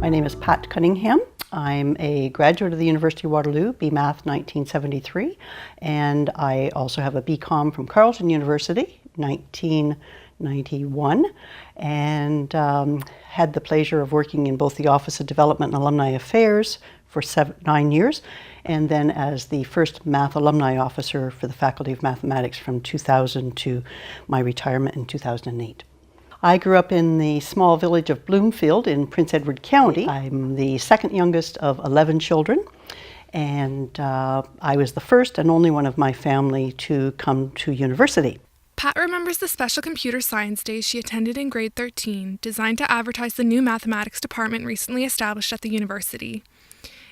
My name is Pat Cunningham. I'm a graduate of the University of Waterloo, BMath 1973, and I also have a BCom from Carleton University, 1991, and had the pleasure of working in both the Office of Development and Alumni Affairs for 9 years, and then as the first Math Alumni Officer for the Faculty of Mathematics from 2000 to my retirement in 2008. I grew up in the small village of Bloomfield in Prince Edward County. I'm the second youngest of 11 children, and I was the first and only one of my family to come to university. Pat remembers the special computer science days she attended in grade 13, designed to advertise the new mathematics department recently established at the university.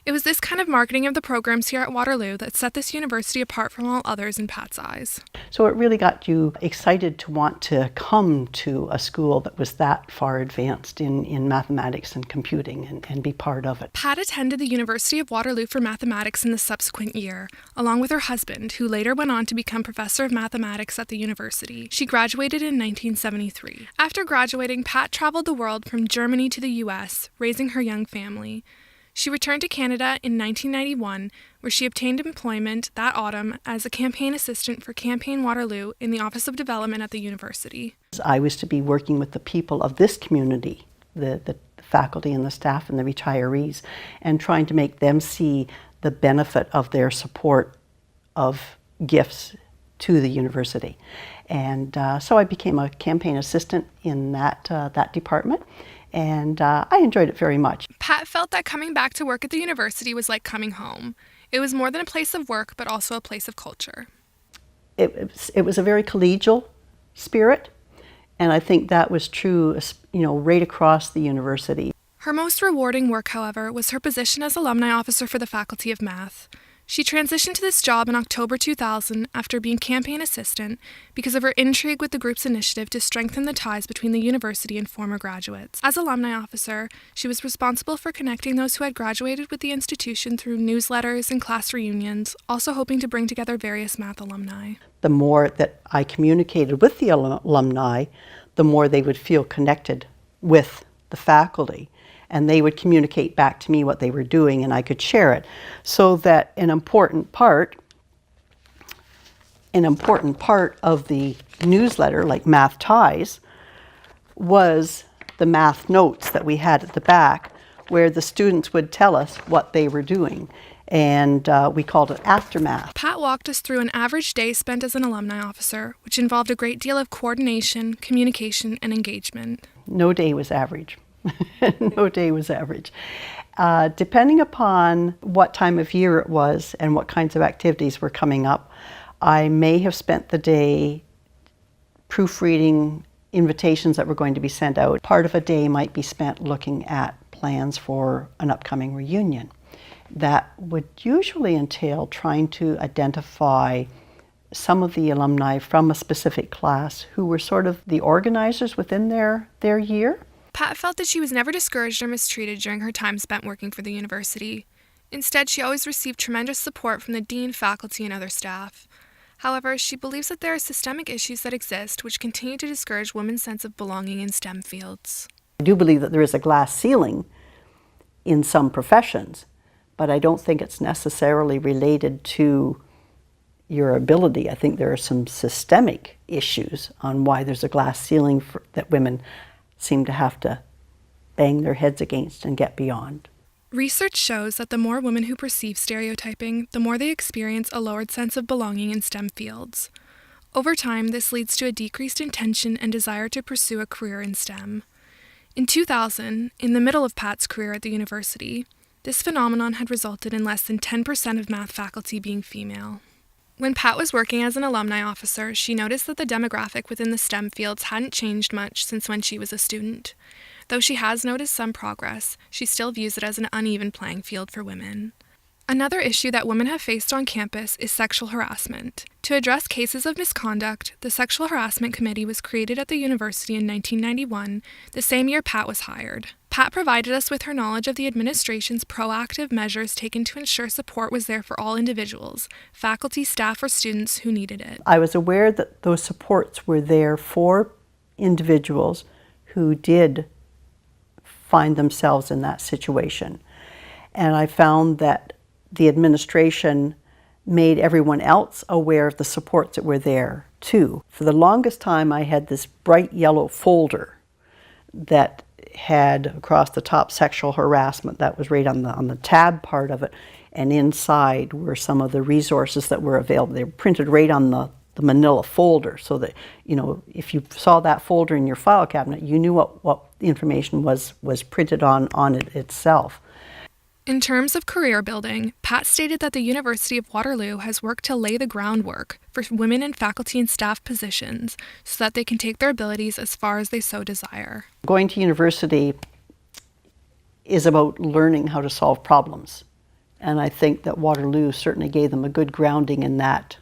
It was this kind of marketing of the programs here at Waterloo that set this university apart from all others in Pat's eyes. So it really got you excited to want to come to a school that was that far advanced in mathematics and computing and be part of it. Pat attended the University of Waterloo for mathematics in the subsequent year, along with her husband, who later went on to become professor of mathematics at the university. She graduated in 1973. After graduating, Pat traveled the world from Germany to the US, raising her young family. She returned to Canada in 1991, where she obtained employment that autumn as a campaign assistant for Campaign Waterloo in the Office of Development at the university. I was to be working with the people of this community, the faculty and the staff and the retirees, and trying to make them see the benefit of their support of gifts to the university. And so I became a campaign assistant in that department. And I enjoyed it very much. Pat felt that coming back to work at the university was like coming home. It was more than a place of work, but also a place of culture. It was a very collegial spirit, and I think that was true, right across the university. Her most rewarding work, however, was her position as alumni officer for the Faculty of Math. She transitioned to this job in October 2000 after being campaign assistant because of her intrigue with the group's initiative to strengthen the ties between the university and former graduates. As alumni officer, she was responsible for connecting those who had graduated with the institution through newsletters and class reunions, also hoping to bring together various math alumni. The more that I communicated with the alumni, the more they would feel connected with the faculty. And they would communicate back to me what they were doing, and I could share it. So that an important part of the newsletter, like Math Ties, was the math notes that we had at the back, where the students would tell us what they were doing. And we called it Aftermath. Pat walked us through an average day spent as an alumni officer, which involved a great deal of coordination, communication, and engagement. No day was average. No day was average. Depending upon what time of year it was and what kinds of activities were coming up, I may have spent the day proofreading invitations that were going to be sent out. Part of a day might be spent looking at plans for an upcoming reunion. That would usually entail trying to identify some of the alumni from a specific class who were sort of the organizers within their year. Pat felt that she was never discouraged or mistreated during her time spent working for the university. Instead, she always received tremendous support from the dean, faculty, and other staff. However, she believes that there are systemic issues that exist which continue to discourage women's sense of belonging in STEM fields. I do believe that there is a glass ceiling in some professions, but I don't think it's necessarily related to your ability. I think there are some systemic issues on why there's a glass ceiling that women seem to have to bang their heads against and get beyond. Research shows that the more women who perceive stereotyping, the more they experience a lowered sense of belonging in STEM fields. Over time, this leads to a decreased intention and desire to pursue a career in STEM. In 2000, in the middle of Pat's career at the university, this phenomenon had resulted in less than 10% of math faculty being female. When Pat was working as an alumni officer, she noticed that the demographic within the STEM fields hadn't changed much since when she was a student. Though she has noticed some progress, she still views it as an uneven playing field for women. Another issue that women have faced on campus is sexual harassment. To address cases of misconduct, the Sexual Harassment Committee was created at the university in 1991, the same year Pat was hired. Pat provided us with her knowledge of the administration's proactive measures taken to ensure support was there for all individuals, faculty, staff, or students who needed it. I was aware that those supports were there for individuals who did find themselves in that situation. And I found that the administration made everyone else aware of the supports that were there too. For the longest time, I had this bright yellow folder that had across the top sexual harassment. That was right on the tab part of it, and inside were some of the resources that were available. They were printed right on the manila folder, so that, you know, if you saw that folder in your file cabinet, you knew what the information was printed on it itself. In terms of career building, Pat stated that the University of Waterloo has worked to lay the groundwork for women in faculty and staff positions so that they can take their abilities as far as they so desire. Going to university is about learning how to solve problems, and I think that Waterloo certainly gave them a good grounding in that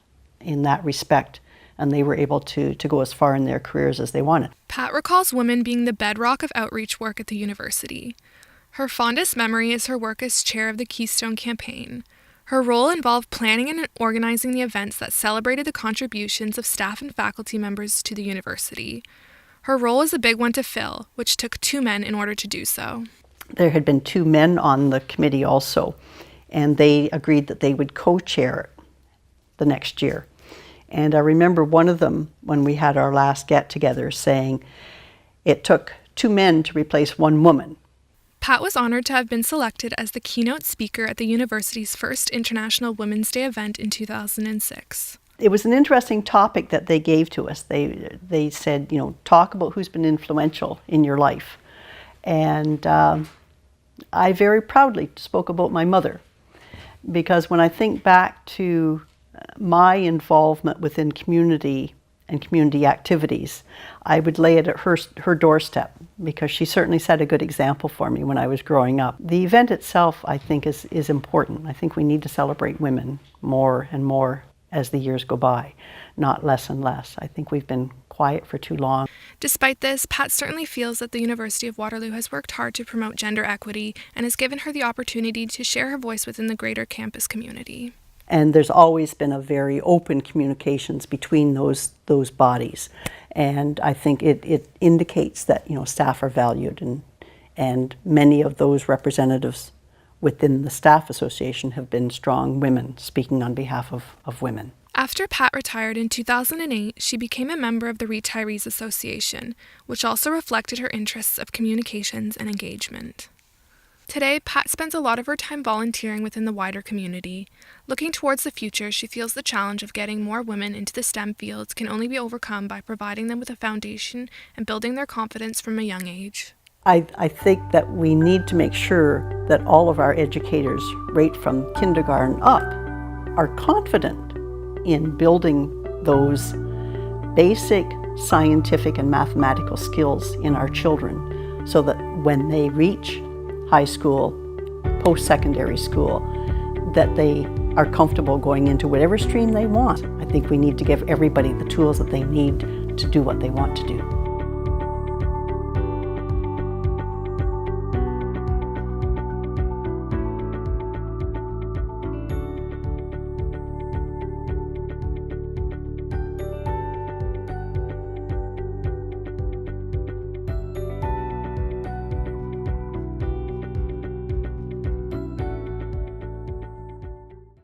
respect, and they were able to go as far in their careers as they wanted. Pat recalls women being the bedrock of outreach work at the university. Her fondest memory is her work as chair of the Keystone Campaign. Her role involved planning and organizing the events that celebrated the contributions of staff and faculty members to the university. Her role was a big one to fill, which took 2 men in order to do so. There had been 2 men on the committee also, and they agreed that they would co-chair it the next year. And I remember one of them, when we had our last get-together, saying it took 2 men to replace 1 woman. Pat was honored to have been selected as the keynote speaker at the university's first International Women's Day event in 2006. It was an interesting topic that they gave to us. They said, you know, talk about who's been influential in your life. And I very proudly spoke about my mother, because when I think back to my involvement within community and community activities, I would lay it at her doorstep, because she certainly set a good example for me when I was growing up. The event itself, I think, is important. I think we need to celebrate women more and more as the years go by, not less and less. I think we've been quiet for too long. Despite this, Pat certainly feels that the University of Waterloo has worked hard to promote gender equity and has given her the opportunity to share her voice within the greater campus community. And there's always been a very open communications between those bodies. And I think it indicates that, you know, staff are valued, and many of those representatives within the staff association have been strong women speaking on behalf of women. After Pat retired in 2008, she became a member of the Retirees Association, which also reflected her interests of communications and engagement. Today, Pat spends a lot of her time volunteering within the wider community. Looking towards the future, she feels the challenge of getting more women into the STEM fields can only be overcome by providing them with a foundation and building their confidence from a young age. I think that we need to make sure that all of our educators, right from kindergarten up, are confident in building those basic scientific and mathematical skills in our children, so that when they reach high school, post-secondary school, that they are comfortable going into whatever stream they want. I think we need to give everybody the tools that they need to do what they want to do.